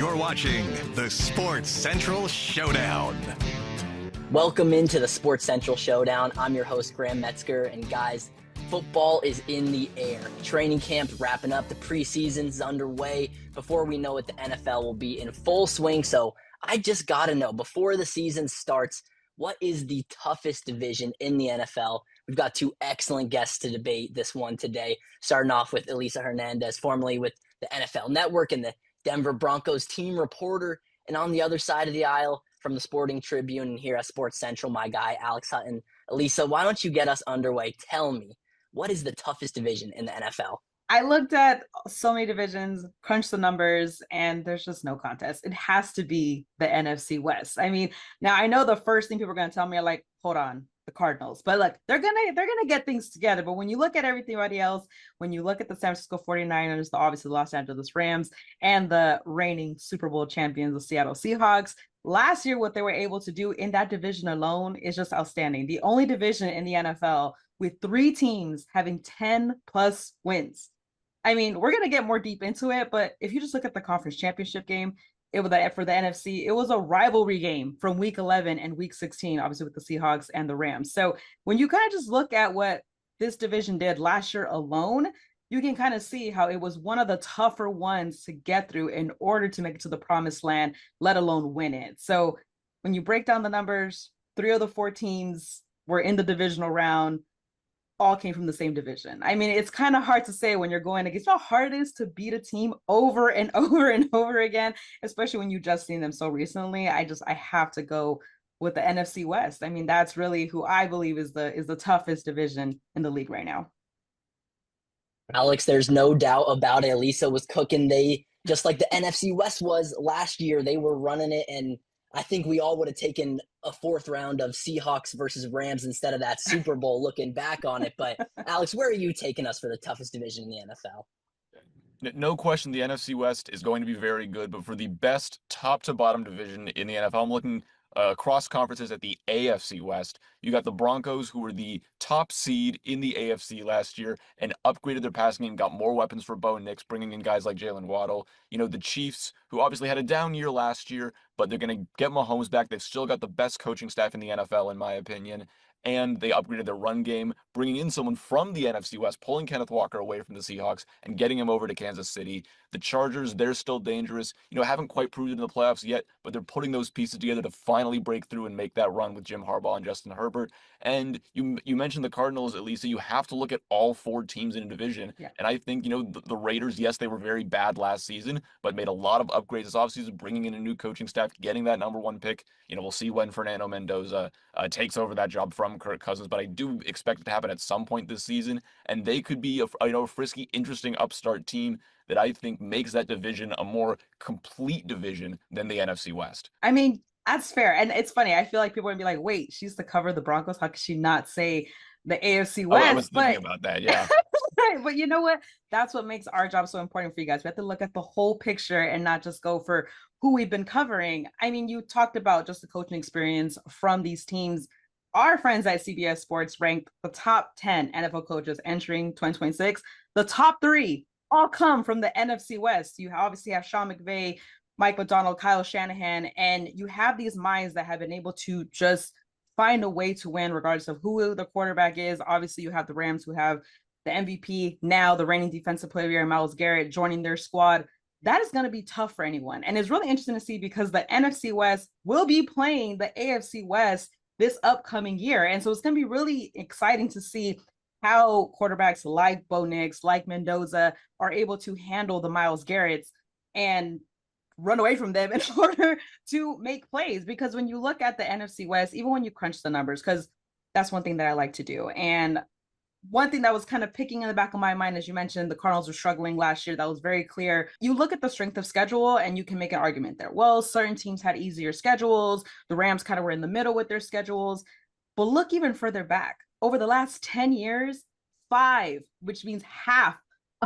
You're watching the Sports Central Showdown. Welcome into the Sports Central Showdown. I'm your host, Graham Metzker, and guys, football is in the air. Training camp's wrapping up, the preseason's underway. Before we know it, the NFL will be in full swing. So I just got to know, before the season starts, what is the toughest division in the NFL? We've got two excellent guests to debate this one today, starting off with Elisa Hernandez, formerly with the NFL Network and the Denver Broncos team reporter, and on the other side of the aisle from the Sporting Tribune here at Sports Central, my guy, Alex Hutton. Elisa, why don't you get us underway? Tell me, what is the toughest division in the NFL? I looked at so many divisions, crunched the numbers, and there's just no contest. It has to be the NFC West. I mean, now I know the first thing people are going to tell me are like, hold on, the Cardinals. But look, they're gonna get things together. But when you look at everybody else, when you look at the San Francisco 49ers, obviously the Los Angeles Rams, and the reigning Super Bowl champions, the Seattle Seahawks, last year what they were able to do in that division alone is just outstanding. The only division in the NFL with 3 teams having 10 plus wins. I mean, we're going to get more deep into it, but if you just look at the conference championship game, it was for the NFC, it was a rivalry game from week 11 and week 16, obviously with the Seahawks and the Rams. So when you kind of just look at what this division did last year alone, you can kind of see how it was one of the tougher ones to get through in order to make it to the promised land, let alone win it. So when you break down the numbers, 3 of the 4 teams were in the divisional round, all came from the same division. I mean, it's kind of hard to say when you're going against how hard it is to beat a team over and over and over again, especially when you just seen them so recently. I have to go with the NFC West. I mean, that's really who I believe is the toughest division in the league right now. Alex, there's no doubt about it. Elisa was cooking. They, just like the NFC West was last year, they were running it, and I think we all would have taken a 4th round of Seahawks versus Rams instead of that Super Bowl looking back on it. But Alex, where are you taking us for the toughest division in the NFL? No question, the NFC West is going to be very good, but for the best top to bottom division in the NFL, I'm looking across conferences at the AFC West. You got the Broncos, who were the top seed in the AFC last year and upgraded their passing game, got more weapons for Bo Nix, bringing in guys like Jalen Waddle. You know, the Chiefs, who obviously had a down year last year, but they're going to get Mahomes back. They've still got the best coaching staff in the NFL, in my opinion. And they upgraded their run game, bringing in someone from the NFC West, pulling Kenneth Walker away from the Seahawks and getting him over to Kansas City. The Chargers, they're still dangerous. You know, haven't quite proved it in the playoffs yet, but they're putting those pieces together to finally break through and make that run with Jim Harbaugh and Justin Herbert. And you mentioned the Cardinals, Elisa. You have to look at all 4 teams in a division. Yeah. And I think, you know, the Raiders, yes, they were very bad last season, but made a lot of upgrades this offseason, bringing in a new coaching staff, getting that #1 pick. You know, we'll see when Fernando Mendoza takes over that job from Kirk Cousins, but I do expect it to happen at some point this season, and they could be a frisky, interesting upstart team that I think makes that division a more complete division than the NFC West. I mean, that's fair. And it's funny. I feel like people are going to be like, wait, she used to cover the Broncos. How could she not say the AFC West? I was thinking about that, yeah. But you know what? That's what makes our job so important for you guys. We have to look at the whole picture and not just go for who we've been covering. I mean, you talked about just the coaching experience from these teams. Our friends at CBS Sports ranked the top 10 NFL coaches entering 2026. The top 3 all come from the NFC West. You obviously have Sean McVay, Mike Macdonald, Kyle Shanahan, and you have these minds that have been able to just find a way to win regardless of who the quarterback is. Obviously, you have the Rams, who have the MVP, now the reigning defensive player of the year, Myles Garrett, joining their squad. That is going to be tough for anyone. And it's really interesting to see because the NFC West will be playing the AFC West this upcoming year. And so it's going to be really exciting to see how quarterbacks like Bo Nix, like Mendoza, are able to handle the Myles Garretts and run away from them in order to make plays. Because when you look at the NFC West, even when you crunch the numbers, because that's one thing that I like to do. And one thing that was kind of picking in the back of my mind, as you mentioned, the Cardinals were struggling last year. That was very clear. You look at the strength of schedule and you can make an argument there. Well, certain teams had easier schedules. The Rams kind of were in the middle with their schedules. But look even further back. Over the last 10 years, 5, which means half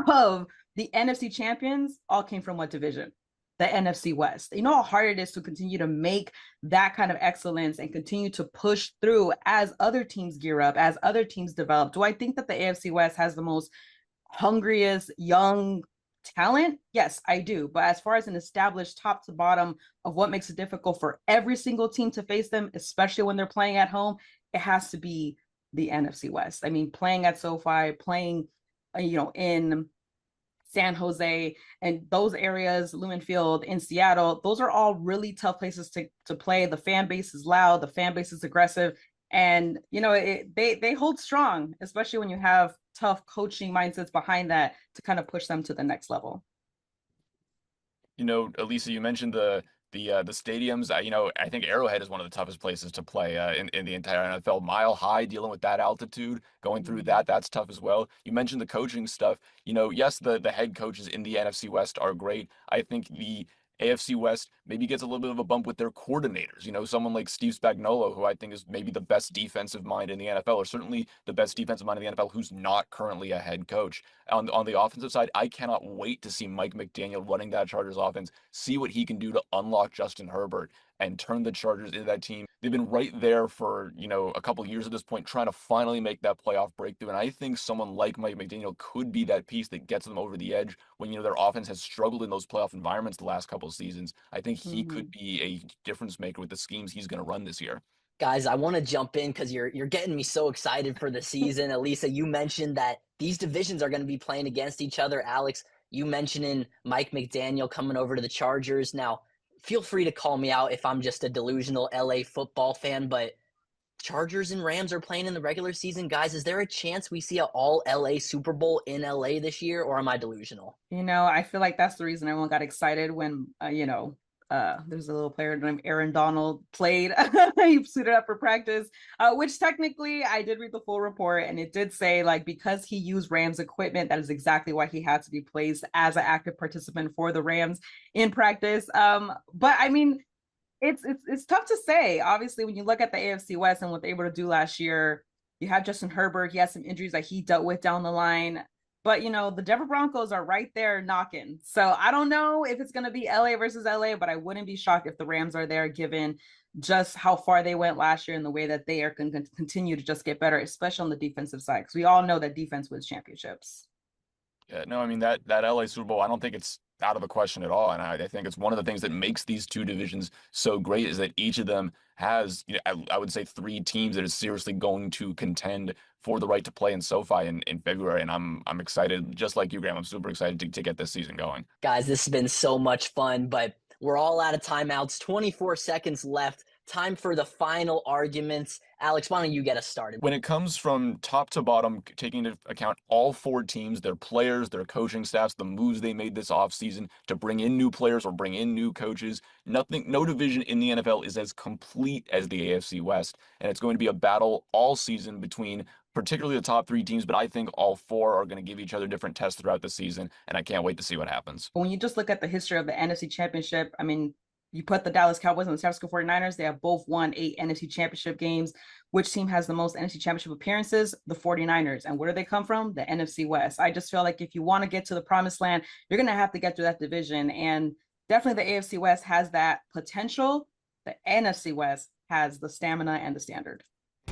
of the NFC champions all came from what division? The NFC West. You know how hard it is to continue to make that kind of excellence and continue to push through as other teams gear up, as other teams develop. Do I think that the AFC West has the most hungriest, young talent, yes, I do. But as far as an established top to bottom of what makes it difficult for every single team to face them, especially when they're playing at home, it has to be the NFC West. I mean, playing at SoFi, playing, in San Jose and those areas, Lumen Field in Seattle, those are all really tough places to play. The fan base is loud, the fan base is aggressive, and they hold strong, especially when you have tough coaching mindsets behind that to kind of push them to the next level. Elisa, you mentioned the stadiums. I think Arrowhead is one of the toughest places to play in the entire NFL. Mile High, dealing with that altitude, going through that's tough as well. You mentioned the coaching stuff. Yes, the head coaches in the NFC West are great. I think the AFC West maybe gets a little bit of a bump with their coordinators. Someone like Steve Spagnuolo, who I think is maybe the best defensive mind in the NFL, or certainly the best defensive mind in the NFL, who's not currently a head coach. On the offensive side, I cannot wait to see Mike McDaniel running that Chargers offense, see what he can do to unlock Justin Herbert and turn the Chargers into that team. They've been right there for, a couple years at this point, trying to finally make that playoff breakthrough. And I think someone like Mike McDaniel could be that piece that gets them over the edge when, their offense has struggled in those playoff environments the last couple of seasons. I think he could be a difference maker with the schemes he's going to run this year. Guys, I want to jump in because you're getting me so excited for the season. Elisa, you mentioned that these divisions are going to be playing against each other. Alex, you mentioning Mike McDaniel coming over to the Chargers. Now, feel free to call me out if I'm just a delusional LA football fan, but Chargers and Rams are playing in the regular season. Guys, is there a chance we see an all LA Super Bowl in LA this year, or am I delusional? I feel like that's the reason everyone got excited when, there's a little player named Aaron Donald played. He suited up for practice, which technically I did read the full report, and it did say, because he used Rams equipment, that is exactly why he had to be placed as an active participant for the Rams in practice. But I mean, it's tough to say. Obviously, when you look at the AFC West and what they were able to do last year, you have Justin Herbert. He has some injuries that he dealt with down the line. But, the Denver Broncos are right there knocking. So I don't know if it's going to be LA versus LA, but I wouldn't be shocked if the Rams are there, given just how far they went last year and the way that they are going to continue to just get better, especially on the defensive side, because we all know that defense wins championships. Yeah, no, I mean, that LA Super Bowl, I don't think it's out of the question at all. And I think it's one of the things that makes these two divisions so great is that each of them has, I would say, three teams that are seriously going to contend for the right to play in SoFi in February. And I'm excited, just like you, Graham. I'm super excited to get this season going. Guys, this has been so much fun, but we're all out of timeouts. 24 seconds left. Time for the final arguments. Alex, why don't you get us started? When it comes from top to bottom, taking into account all four teams, their players, their coaching staffs, the moves they made this offseason to bring in new players or bring in new coaches, no division in the NFL is as complete as the AFC West. And it's going to be a battle all season between particularly the top three teams, but I think all four are going to give each other different tests throughout the season, and I can't wait to see what happens. When you just look at the history of the NFC Championship, I mean, you put the Dallas Cowboys and the San Francisco 49ers, they have both won 8 NFC Championship games. Which team has the most NFC Championship appearances? The 49ers. And where do they come from? The NFC West. I just feel like if you want to get to the promised land, you're going to have to get through that division. And definitely the AFC West has that potential. The NFC West has the stamina and the standard.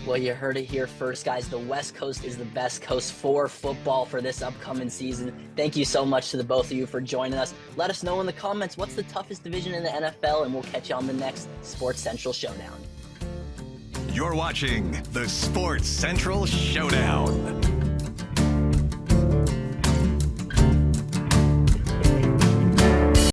Well, you heard it here first, guys. The West Coast is the best coast for football for this upcoming season. Thank you so much to the both of you for joining us. Let us know in the comments what's the toughest division in the NFL, and we'll catch you on the next Sports Central Showdown. You're watching the Sports Central Showdown.